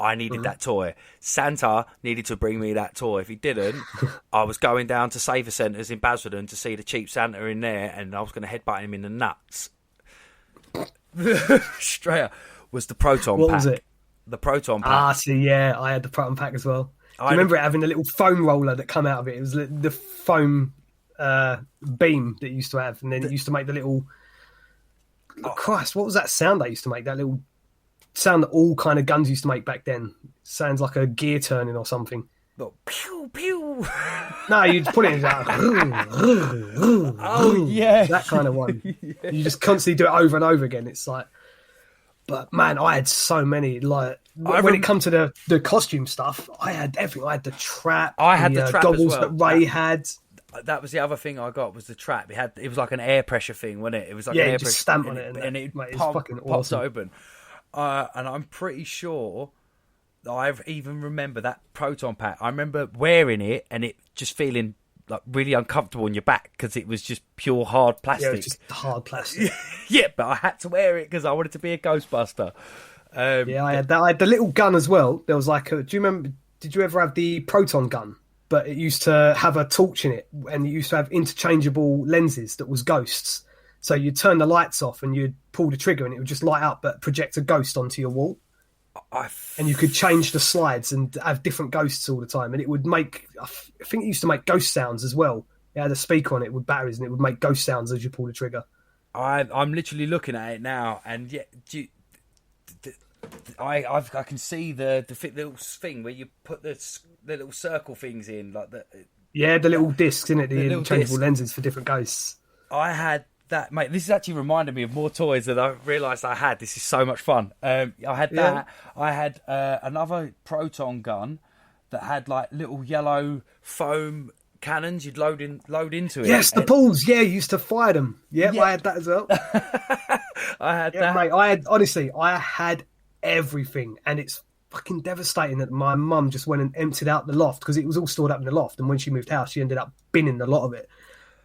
I needed that toy. Santa needed to bring me that toy. If he didn't, I was going down to Saver Centres in Basildon to see the cheap Santa in there, and I was going to headbutt him in the nuts. Straight up was the Proton pack. What was it? The Proton pack. I had the Proton pack as well. Do you remember it having a little foam roller that come out of it? It was the foam beam that it used to have, and then it used to make the little... Christ, what was that sound they used to make? That little sound that all kind of guns used to make back then. Sounds like a gear turning or something. Pew, pew. No, you'd put it in that. Oh, yeah. That kind of one. Yeah. You just constantly do it over and over again. It's like... But, man, I had so many. Like, when it comes to the costume stuff, I had everything. I had the trap. I had the trap goggles as well. that Ray had. That was the other thing I got, was the trap. It was like an air pressure thing, wasn't it? It was like an an air you just pressure, stamp on it, and it mate, it's popped fucking awesome. open. And I'm pretty sure that I even remember that Proton pack. I remember wearing it and it just feeling like really uncomfortable on your back because it was just pure hard plastic. Yeah, it was just hard plastic. Yeah, but I had to wear it because I wanted to be a Ghostbuster. Yeah, I had that. I had the little gun as well. There was like do you remember? Did you ever have the Proton gun? But it used to have a torch in it, and it used to have interchangeable lenses that was ghosts. So you'd turn the lights off and you'd pull the trigger and it would just light up, but project a ghost onto your wall. And you could change the slides and have different ghosts all the time. And it would make, I think it used to make ghost sounds as well. It had a speaker on it with batteries and it would make ghost sounds as you pull the trigger. I'm literally looking at it now, and yeah, I can see the little thing where you put the little circle things in, like the little discs in it, the interchangeable disc. lenses for different ghosts. I had that, mate. This is actually reminded me of more toys that I realised I had. This is so much fun. I had that. I had another Proton gun that had like little yellow foam cannons. You'd load into it. Yes, the balls. Yeah, you used to fire them. Yeah, I had that as well. I had that, mate. I had everything, and it's fucking devastating that my mum just went and emptied out the loft because it was all stored up in the loft, and when she moved house she ended up binning a lot of it.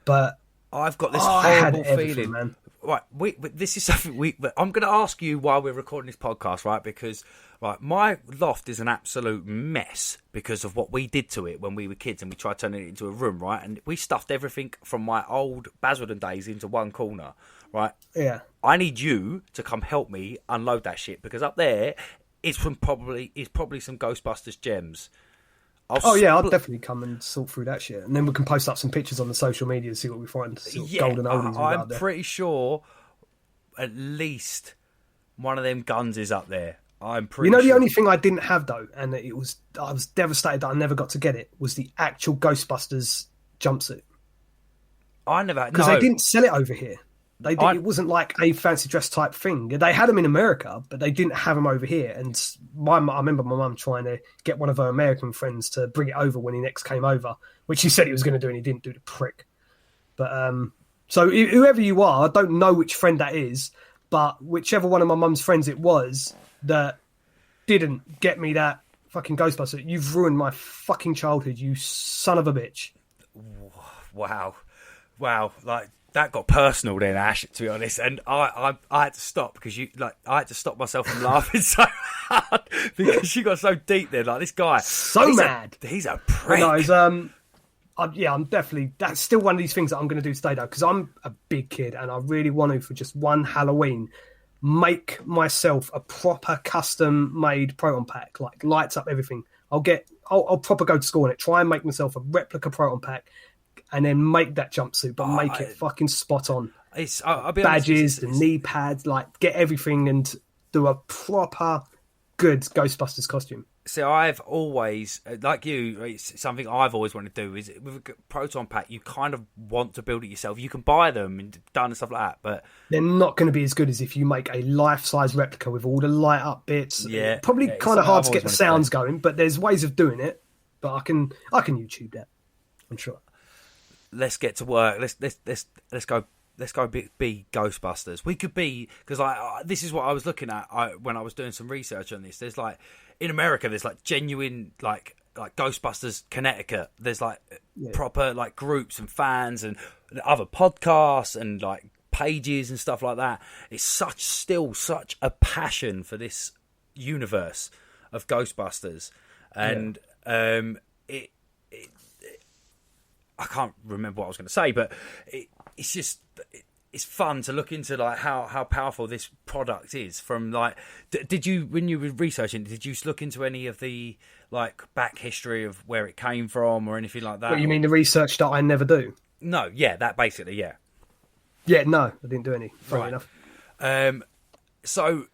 But I've got this horrible feeling, man. Right, this is something I'm going to ask you while we're recording this podcast, right? Because my loft is an absolute mess because of what we did to it when we were kids, and we tried turning it into a room, right? And we stuffed everything from my old Basildon days into one corner, right? Yeah. I need you to come help me unload that shit, because up there is probably some Ghostbusters gems. I'll definitely come and sort through that shit, and then we can post up some pictures on the social media and see what we find. Golden oldies. I'm pretty sure at least one of them guns is up there. I'm pretty. The only thing I didn't have though, and I was devastated that I never got to get it, was the actual Ghostbusters jumpsuit. I never, because they didn't sell it over here. It wasn't like a fancy dress type thing. They had them in America, but they didn't have them over here. And I remember my mum trying to get one of her American friends to bring it over when he next came over, which he said he was going to do, and he didn't do, the prick. But so whoever you are, I don't know which friend that is, but whichever one of my mum's friends it was that didn't get me that fucking Ghostbuster, you've ruined my fucking childhood, you son of a bitch. Wow. Like, that got personal then, Ash, to be honest, and I had to stop because I had to stop myself from laughing so hard because you got so deep there. Like, this guy, mad. He's a prick. I'm definitely. That's still one of these things that I'm going to do today though, because I'm a big kid and I really want to, for just one Halloween, make myself a proper custom made Proton pack, like lights up everything. I'll proper go to school on it. Try and make myself a replica Proton pack. And then make that jumpsuit, but make it fucking spot on. I'll be badges, the knee pads, like get everything and do a proper good Ghostbusters costume. So I've always, like you, it's something I've always wanted to do. Is with a Proton pack, you kind of want to build it yourself. You can buy them and done and stuff like that, but they're not going to be as good as if you make a life-size replica with all the light up bits. Yeah, probably kind of hard to get the sounds going, but there's ways of doing it. But I can YouTube that, I'm sure. Let's get to work. Let's go be Ghostbusters. We could be, because this is what I was looking at when I was doing some research on this. There's like in America, there's like genuine like Ghostbusters Connecticut. There's like proper like groups and fans and other podcasts and like pages and stuff like that. It's still such a passion for this universe. of Ghostbusters, and it I can't remember what I was going to say, but it's just it's fun to look into like how powerful this product is. From like, did you, when you were researching, did you look into any of the like back history of where it came from or anything like that? What, you mean the research that I never do? No, yeah, that basically, yeah. Yeah, no, I didn't do any. Funny Right. enough. So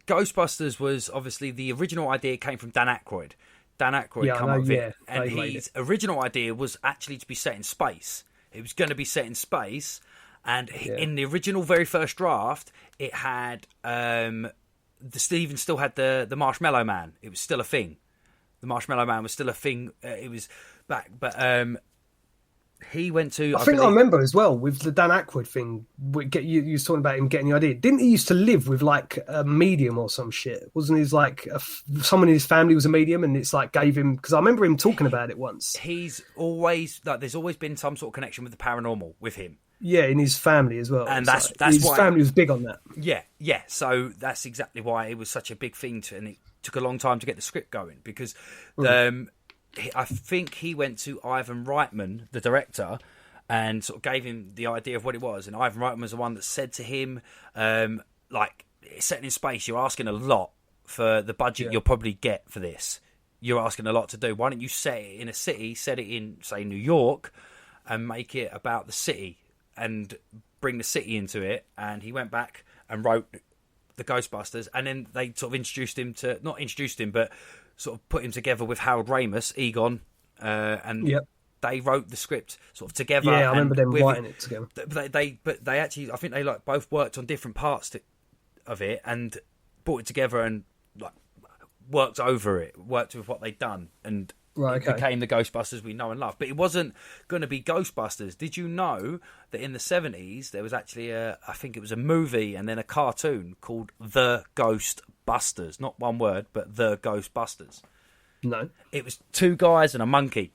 Ghostbusters was obviously the original idea came from Dan Aykroyd. Dan Aykroyd Yeah, I come know, up with yeah, it, and they made his original idea was actually to be set in space. It was going to be set in space, and in the original very first draft, it had the Steven still had the Marshmallow Man. It was still a thing. The Marshmallow Man was still a thing. It was back, but he went to. I remember as well with the Dan Aykroyd thing. You was talking about him getting the idea. Didn't he used to live with like a medium or some shit? Wasn't he like someone in his family was a medium, and it's like gave him? Because I remember him talking about it once. He's always like, there's always been some sort of connection with the paranormal with him. Yeah, in his family as well. And that's his why his family was big on that. Yeah. So that's exactly why it was such a big thing, and it took a long time to get the script going because. I think he went to Ivan Reitman, the director, and sort of gave him the idea of what it was. And Ivan Reitman was the one that said to him, like, setting in space, you're asking a lot for the budget you'll probably get for this. You're asking a lot to do. Why don't you set it in a city, set it in, say, New York, and make it about the city and bring the city into it? And he went back and wrote the Ghostbusters, and then they sort of not introduced him, but sort of put him together with Harold Ramis, Egon, and they wrote the script sort of together. Yeah, I remember them writing it together. But they actually, I think they like both worked on different parts of it and brought it together and like worked with what they'd done, and it became the Ghostbusters we know and love. But it wasn't going to be Ghostbusters. Did you know that in the 70s there was actually I think it was a movie and then a cartoon called The Ghostbusters? Not one word, but The Ghostbusters. No. It was two guys and a monkey.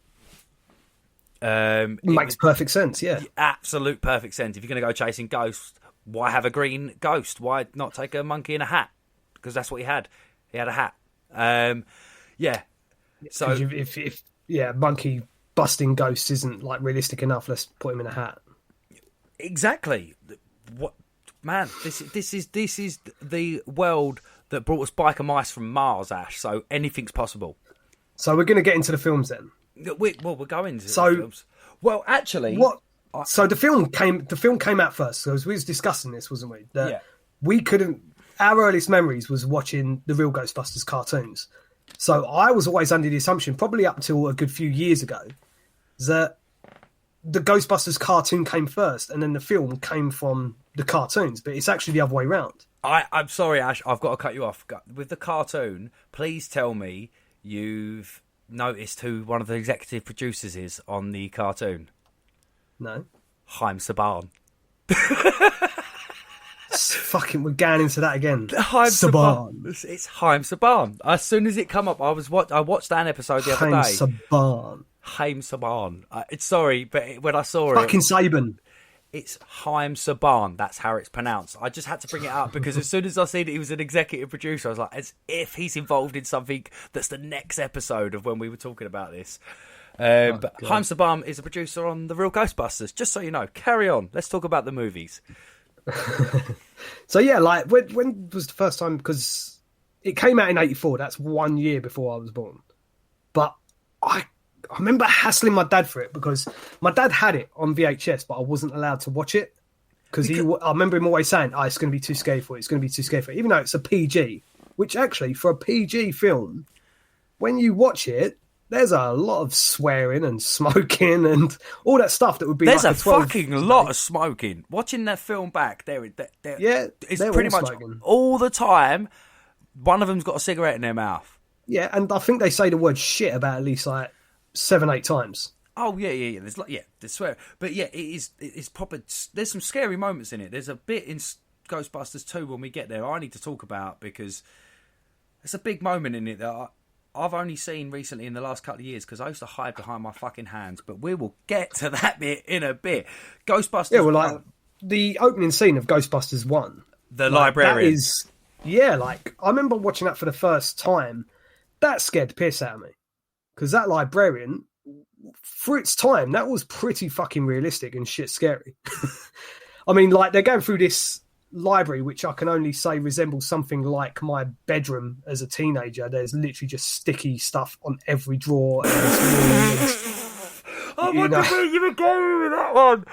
Makes perfect sense, yeah. Absolute perfect sense. If you're going to go chasing ghosts, why have a green ghost? Why not take a monkey in a hat? Because that's what he had. He had a hat. Yeah. So if monkey busting ghosts isn't like realistic enough, let's put him in a hat. Exactly. What, man? This is the world that brought us biker mice from Mars, Ash. So anything's possible. So we're going to get into the films then. We're going to the films. Well, actually, what? So the film came out first. So we was discussing this, wasn't we? We couldn't. Our earliest memories was watching the real Ghostbusters cartoons. So I was always under the assumption, probably up until a good few years ago, that the Ghostbusters cartoon came first and then the film came from the cartoons. But it's actually the other way around. I'm sorry, Ash. I've got to cut you off. With the cartoon, please tell me you've noticed who one of the executive producers is on the cartoon. No. Haim Saban. Fucking, we're going into that again. Haim Saban. It's Haim Saban. As soon as it come up, I watched that episode the other day. Haim Saban. It's sorry, but when I saw fucking Saban. It's Haim Saban. That's how it's pronounced. I just had to bring it up because as soon as I seen that he was an executive producer, I was like, as if he's involved in something that's the next episode of when we were talking about this. But Haim Saban is a producer on the real Ghostbusters. Just so you know. Carry on. Let's talk about the movies. So yeah, like when was the first time? Because it came out in '84. That's 1 year before I was born. But I remember hassling my dad for it because my dad had it on VHS, but I wasn't allowed to watch it because I remember him always saying, it's going to be too scary for it. It's going to be too scary for it. Even though it's a PG, which actually for a PG film, when you watch it, there's a lot of swearing and smoking and all that stuff that would be. There's like a fucking lot of smoking. Watching that film back, it's pretty much smoking all the time. One of them's got a cigarette in their mouth. Yeah, and I think they say the word shit about at least like 7-8 times. Oh yeah. There's swear, but yeah, it's proper. There's some scary moments in it. There's a bit in Ghostbusters 2 when we get there. I need to talk about because it's a big moment in it that I've only seen recently in the last couple of years because I used to hide behind my fucking hands. But we will get to that bit in a bit. Ghostbusters. Yeah, well, like the opening scene of Ghostbusters 1, the librarian. That is, yeah. Like I remember watching that for the first time, that scared the piss out of me. Because that librarian, for its time, that was pretty fucking realistic and shit scary. I mean, like, they're going through this library, which I can only say resembles something like my bedroom as a teenager. There's literally just sticky stuff on every drawer. I wonder where you were going with that one.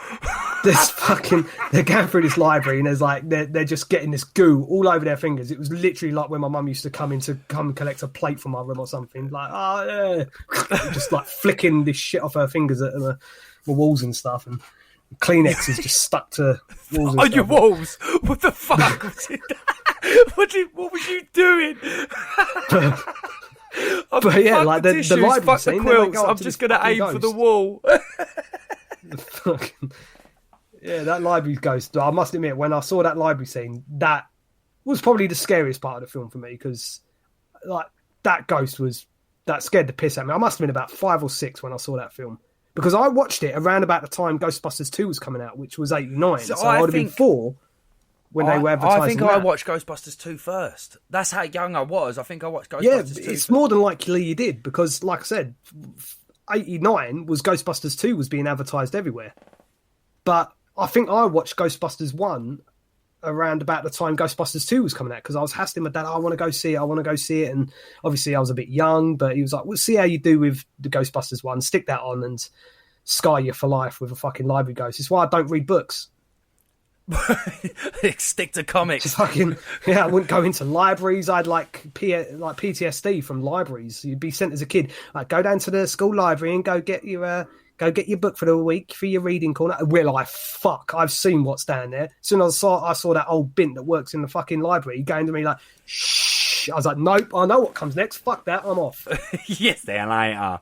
They're going through this library and there's like, they're just getting this goo all over their fingers. It was literally like when my mum used to come and collect a plate from my room or something. Like, just like flicking this shit off her fingers at the walls and stuff. And Kleenex is just stuck to walls and on stuff. your walls. What the fuck was it? What was you doing? But yeah, like the library fuck scene, the quilts. I'm just going to aim for the wall. Yeah, that library ghost. I must admit, when I saw that library scene, that was probably the scariest part of the film for me, because like that ghost that scared the piss out of me. I must have been about 5 or 6 when I saw that film, because I watched it around about the time Ghostbusters 2 was coming out, which was 89. So I would have been 4 when they were advertising. I think I watched Ghostbusters 2 first. That's how young I was. I think I watched Ghostbusters 2. Yeah, it's more than likely you did, because like I said, 89 was Ghostbusters 2 was being advertised everywhere. But I think I watched Ghostbusters 1 around about the time Ghostbusters 2 was coming out, because I was hassling my dad, I want to go see it. And obviously I was a bit young, but he was like, we'll see how you do with the Ghostbusters 1. Stick that on and scar you for life with a fucking library ghost. It's why I don't read books. Stick to comics. I wouldn't go into libraries. I'd like PTSD from libraries. You'd be sent as a kid, like, go down to the school library and go get your book for the week for your reading corner. We're like, fuck, I've seen what's down there. As soon as I saw that old bint that works in the fucking library going to me like, shh, I was like, nope, I know what comes next. Fuck that, I'm off. Yes, then later.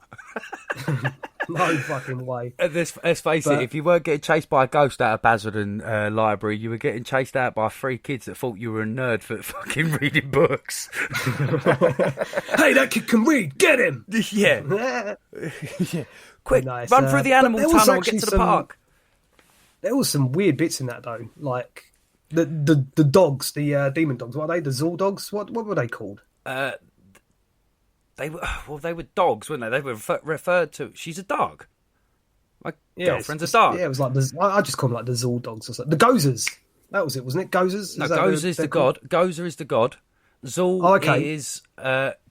No fucking way. Let's face it, if you weren't getting chased by a ghost out of Basildon Library, you were getting chased out by 3 kids that thought you were a nerd for fucking reading books. Hey, that kid can read, get him! Yeah. Yeah. Quick, nice. run through the animal tunnel and get to the park. There was some weird bits in that, though. Like, the dogs, the demon dogs, what are they? The Zool dogs? What were they called? They were dogs, weren't they? They were referred to. She's a dog. My girlfriend's a dog. Yeah, it was like I just call them like the Zool dogs or something. The Gozers. That was it, wasn't it? Gozers. No, Gozer is the god. Gozer is the god. Zool is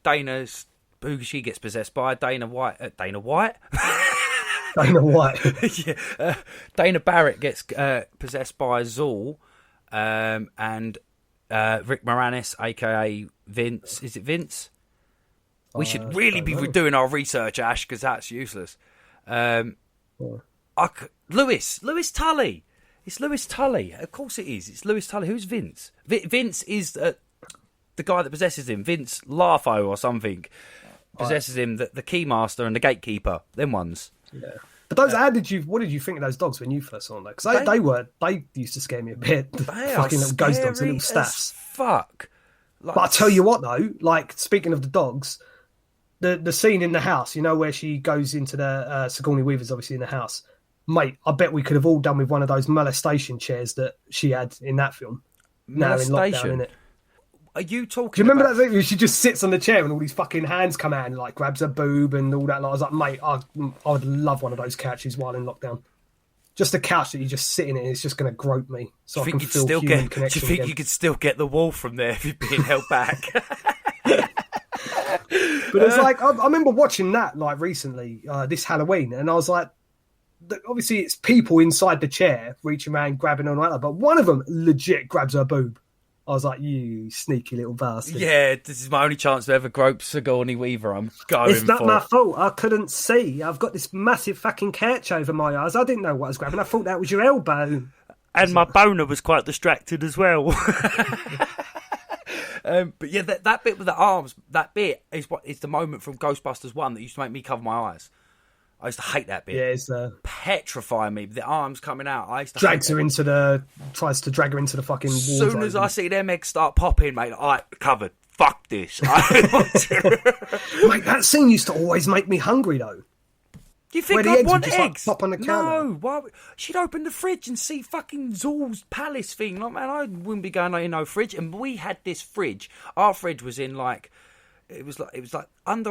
Dana's, who she gets possessed by. Dana White. Dana White. Yeah. Dana Barrett gets possessed by Zool, and Rick Moranis, aka Vince. Is it Vince? We should really be doing our research, Ash, because that's useless. Lewis Tully. It's Lewis Tully. Of course it is. It's Lewis Tully. Who's Vince? Vince is the guy that possesses him. Vince Larfo or something possesses him. The Keymaster and the Gatekeeper. Them ones. Yeah. But those, what did you think of those dogs when you first saw them? Because they used to scare me a bit. The fucking little ghost dogs, the little staffs. Fuck. Like, but I tell you what, though, like, speaking of the dogs, the scene in the house, you know, where she goes into the Sigourney Weaver's obviously in the house. Mate, I bet we could have all done with one of those molestation chairs that she had in that film. Molestation? Now in lockdown, innit? Are you talking? Do you remember that thing? She just sits on the chair and all these fucking hands come out and like grabs her boob and all that. And I was like, mate, I would love one of those couches while in lockdown. Just a couch that you just sit in it and it's just going to grope me. So I can feel human connection. Do you think you could still get the wall from there if you're being held back? But it's like, I remember watching that like recently, this Halloween, and I was like, obviously it's people inside the chair reaching around, grabbing on like that, but one of them legit grabs her boob. I was like, you sneaky little bastard. Yeah, this is my only chance to ever grope Sigourney Weaver. I'm going It's not my fault. I couldn't see. I've got this massive fucking couch over my eyes. I didn't know what I was grabbing. I thought that was your elbow. And my boner was quite distracted as well. But yeah, that bit with the arms, that bit is the moment from Ghostbusters 1 that used to make me cover my eyes. I used to hate that bit. Yeah, it's petrifying me. The arms coming out. I used to tries to drag her into the fucking As wardrobe. soon as I see them eggs start popping, mate, I covered. Fuck this. Mate, that scene used to always make me hungry though. You think I'd want just, eggs? Like, pop on the counter. No, why? She'd open the fridge and see fucking Zool's palace thing. Like, man, I wouldn't be going in no fridge. And we had this fridge. Our fridge was in like, it was like under